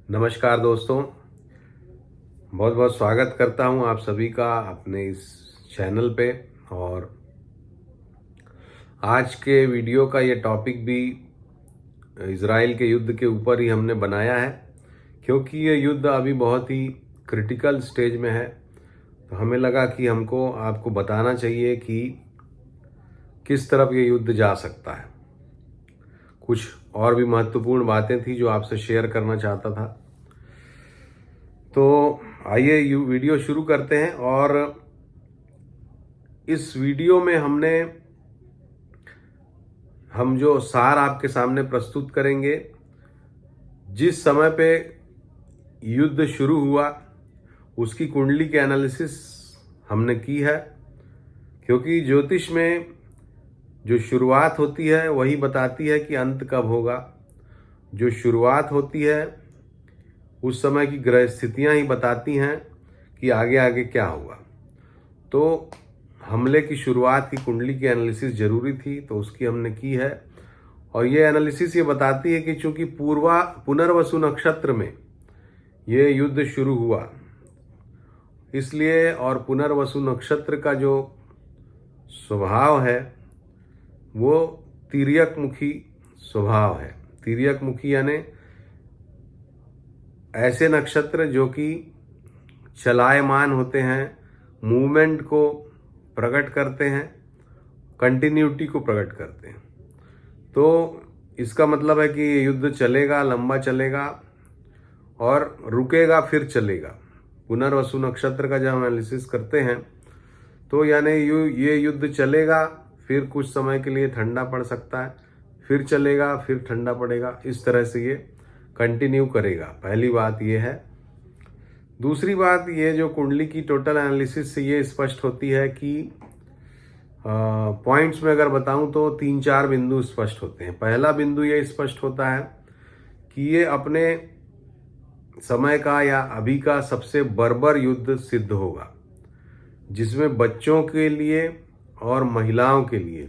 नमस्कार दोस्तों, बहुत बहुत स्वागत करता हूं आप सभी का अपने इस चैनल पे। और आज के वीडियो का ये टॉपिक भी इज़राइल के युद्ध के ऊपर ही हमने बनाया है, क्योंकि ये युद्ध अभी बहुत ही क्रिटिकल स्टेज में है। तो हमें लगा कि हमको आपको बताना चाहिए कि किस तरफ ये युद्ध जा सकता है। कुछ और भी महत्वपूर्ण बातें थी जो आपसे शेयर करना चाहता था। तो आइए वीडियो शुरू करते हैं। और इस वीडियो में हम जो सार आपके सामने प्रस्तुत करेंगे, जिस समय पे युद्ध शुरू हुआ उसकी कुंडली के एनालिसिस हमने की है, क्योंकि ज्योतिष में जो शुरुआत होती है वही बताती है कि अंत कब होगा। जो शुरुआत होती है उस समय की ग्रह स्थितियां ही बताती हैं कि आगे आगे क्या होगा। तो हमले की शुरुआत की कुंडली की एनालिसिस जरूरी थी, तो उसकी हमने की है। और ये एनालिसिस ये बताती है कि चूंकि पुनर्वसु नक्षत्र में ये युद्ध शुरू हुआ, इसलिए और पुनर्वसु नक्षत्र का जो स्वभाव है वो तिर्यक मुखी स्वभाव है। तिर्यक मुखी यानी ऐसे नक्षत्र जो कि चलायमान होते हैं, मूवमेंट को प्रकट करते हैं, कंटिन्यूटी को प्रकट करते हैं। तो इसका मतलब है कि ये युद्ध चलेगा, लंबा चलेगा और रुकेगा फिर चलेगा। पुनर्वसु नक्षत्र का जब हम एनालिसिस करते हैं तो यानी ये युद्ध चलेगा, फिर कुछ समय के लिए ठंडा पड़ सकता है, फिर चलेगा, फिर ठंडा पड़ेगा। इस तरह से ये कंटिन्यू करेगा। पहली बात ये है। दूसरी बात, ये जो कुंडली की टोटल एनालिसिस से ये स्पष्ट होती है कि पॉइंट्स में अगर बताऊं तो 3-4 बिंदु स्पष्ट होते हैं। पहला बिंदु ये स्पष्ट होता है कि ये अपने समय का या अभी का सबसे बर्बर युद्ध सिद्ध होगा, जिसमें बच्चों के लिए और महिलाओं के लिए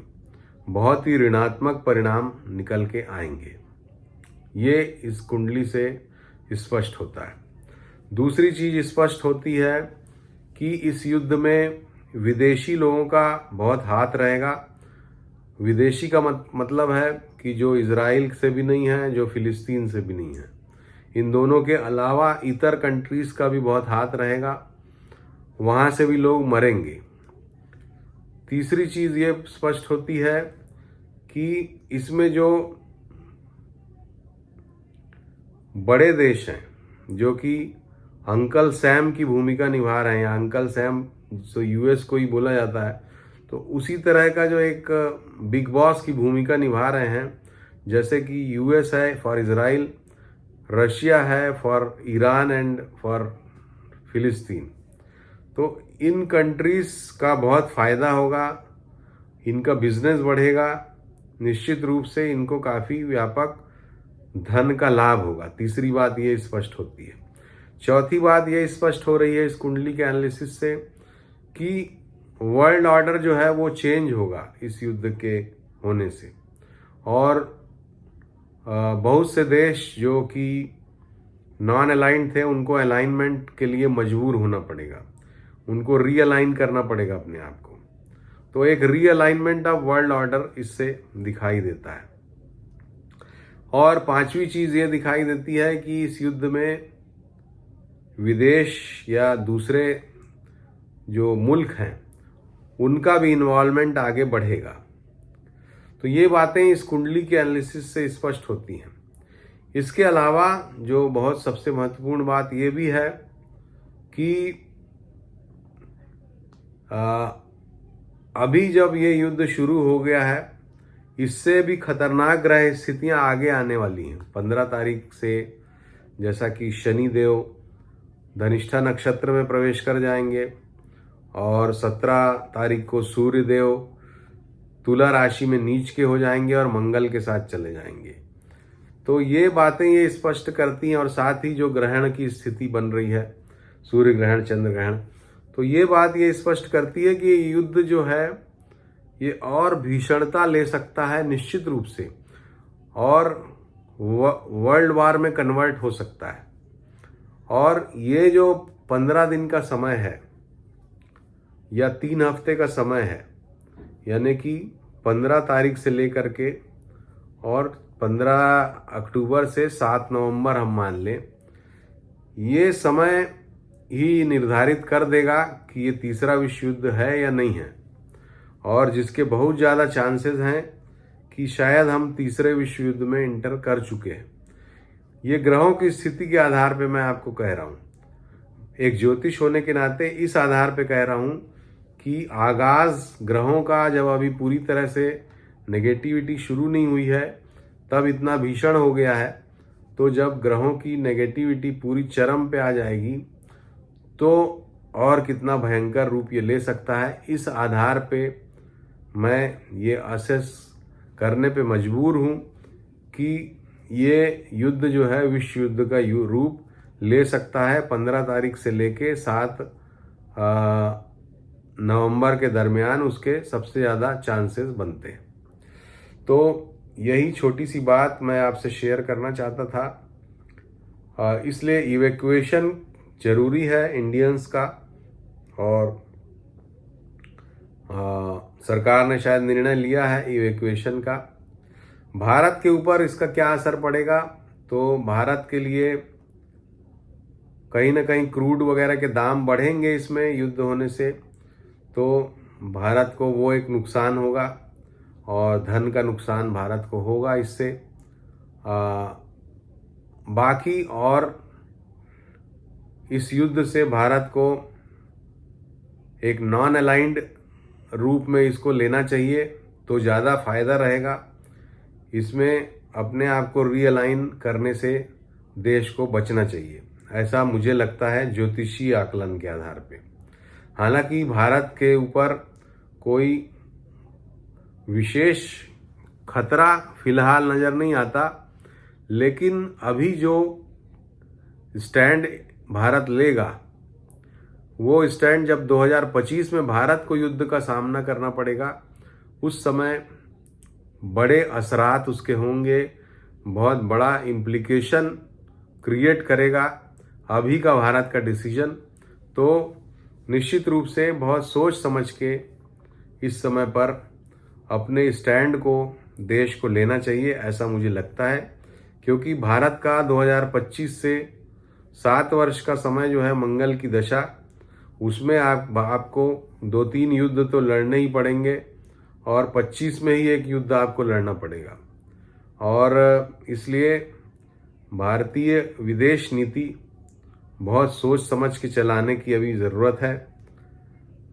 बहुत ही ऋणात्मक परिणाम निकल के आएंगे। ये इस कुंडली से स्पष्ट होता है। दूसरी चीज स्पष्ट होती है कि इस युद्ध में विदेशी लोगों का बहुत हाथ रहेगा। विदेशी का मतलब है कि जो इजराइल से भी नहीं है, जो फिलिस्तीन से भी नहीं है। इन दोनों के अलावा इतर कंट्रीज का भी बहुत हाथ रहेगा, वहां से भी लोग मरेंगे। तीसरी चीज ये स्पष्ट होती है कि इसमें जो बड़े देश हैं जो कि अंकल सैम की भूमिका निभा रहे हैं, अंकल सैम जो यूएस को ही बोला जाता है, तो उसी तरह का जो एक बिग बॉस की भूमिका निभा रहे हैं। जैसे कि यूएस है फॉर इजराइल, रशिया है फॉर ईरान एंड फॉर फिलिस्तीन। तो इन कंट्रीज का बहुत फायदा होगा, इनका बिजनेस बढ़ेगा, निश्चित रूप से इनको काफी व्यापक धन का लाभ होगा। तीसरी बात ये स्पष्ट होती है। चौथी बात ये स्पष्ट हो रही है इस कुंडली के एनालिसिस से कि वर्ल्ड ऑर्डर जो है वो चेंज होगा इस युद्ध के होने से। और बहुत से देश जो कि नॉन अलाइंड थे उनको अलाइनमेंट के लिए मजबूर होना पड़ेगा, उनको रीअलाइन करना पड़ेगा अपने आप को। तो एक रीअलाइनमेंट ऑफ वर्ल्ड ऑर्डर इससे दिखाई देता है। और पांचवी चीज ये दिखाई देती है कि इस युद्ध में विदेश या दूसरे जो मुल्क हैं उनका भी इन्वॉल्वमेंट आगे बढ़ेगा। तो ये बातें इस कुंडली के एनालिसिस से स्पष्ट होती हैं। इसके अलावा जो बहुत सबसे महत्वपूर्ण बात ये भी है कि अभी जब ये युद्ध शुरू हो गया है, इससे भी खतरनाक ग्रह स्थितियां आगे आने वाली हैं। 15 तारीख से जैसा कि शनिदेव धनिष्ठा नक्षत्र में प्रवेश कर जाएंगे और 17 तारीख को सूर्यदेव तुला राशि में नीच के हो जाएंगे और मंगल के साथ चले जाएंगे। तो ये बातें ये स्पष्ट करती हैं। और साथ ही जो ग्रहण की स्थिति बन रही है, सूर्य ग्रहण, चंद्र ग्रहण, तो ये बात ये स्पष्ट करती है कि युद्ध जो है ये और भीषणता ले सकता है निश्चित रूप से, और वर्ल्ड वार में कन्वर्ट हो सकता है। और ये जो 15 दिन का समय है या 3 हफ्ते का समय है, यानी कि 15 तारीख से लेकर के और 15 अक्टूबर से 7 नवंबर हम मान लें, ये समय ही निर्धारित कर देगा कि ये तीसरा विश्व युद्ध है या नहीं है, और जिसके बहुत ज़्यादा चांसेस हैं कि शायद हम तीसरे विश्व युद्ध में इंटर कर चुके हैं। ये ग्रहों की स्थिति के आधार पे मैं आपको कह रहा हूँ, एक ज्योतिष होने के नाते इस आधार पे कह रहा हूँ कि आगाज ग्रहों का जब अभी पूरी तरह से नेगेटिविटी शुरू नहीं हुई है तब इतना भीषण हो गया है, तो जब ग्रहों की नेगेटिविटी पूरी चरम पे आ जाएगी तो और कितना भयंकर रूप ये ले सकता है, इस आधार पे मैं ये असेस करने पे मजबूर हूँ कि ये युद्ध जो है विश्व युद्ध का रूप ले सकता है 15 तारीख से लेके 7 नवंबर के दरमियान उसके सबसे ज़्यादा चांसेस बनते हैं। तो यही छोटी सी बात मैं आपसे शेयर करना चाहता था। इसलिए इवैक्यूएशन ज़रूरी है इंडियंस का, और सरकार ने शायद निर्णय लिया है इवैक्यूएशन का। भारत के ऊपर इसका क्या असर पड़ेगा, तो भारत के लिए कहीं ना कहीं क्रूड वगैरह के दाम बढ़ेंगे इसमें युद्ध होने से, तो भारत को वो एक नुकसान होगा और धन का नुकसान भारत को होगा इससे। बाकी और इस युद्ध से भारत को एक नॉन अलाइंड रूप में इसको लेना चाहिए तो ज़्यादा फायदा रहेगा। इसमें अपने आप को रीअलाइन करने से देश को बचना चाहिए, ऐसा मुझे लगता है ज्योतिषीय आकलन के आधार पे। हालांकि भारत के ऊपर कोई विशेष खतरा फिलहाल नज़र नहीं आता, लेकिन अभी जो स्टैंड भारत लेगा वो स्टैंड जब 2025 में भारत को युद्ध का सामना करना पड़ेगा, उस समय बड़े असरात उसके होंगे, बहुत बड़ा इम्प्लीकेशन क्रिएट करेगा अभी का भारत का डिसीजन। तो निश्चित रूप से बहुत सोच समझ के इस समय पर अपने स्टैंड को देश को लेना चाहिए, ऐसा मुझे लगता है। क्योंकि भारत का 2025 से 7 वर्ष का समय जो है मंगल की दशा, उसमें आपको 2-3 युद्ध तो लड़ने ही पड़ेंगे और 25 में ही एक युद्ध आपको लड़ना पड़ेगा। और इसलिए भारतीय विदेश नीति बहुत सोच समझ के चलाने की अभी ज़रूरत है।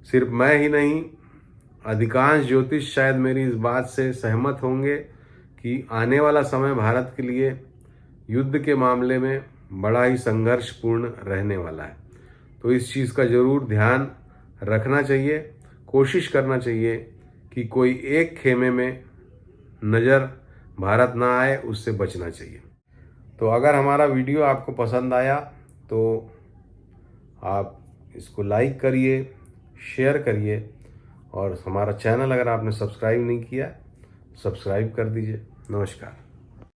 सिर्फ मैं ही नहीं, अधिकांश ज्योतिष शायद मेरी इस बात से सहमत होंगे कि आने वाला समय भारत के लिए युद्ध के मामले में बड़ा ही संघर्षपूर्ण रहने वाला है। तो इस चीज़ का ज़रूर ध्यान रखना चाहिए, कोशिश करना चाहिए कि कोई एक खेमे में नज़र भारत ना आए, उससे बचना चाहिए। तो अगर हमारा वीडियो आपको पसंद आया तो आप इसको लाइक करिए, शेयर करिए, और हमारा चैनल अगर आपने सब्सक्राइब नहीं किया सब्सक्राइब कर दीजिए। नमस्कार।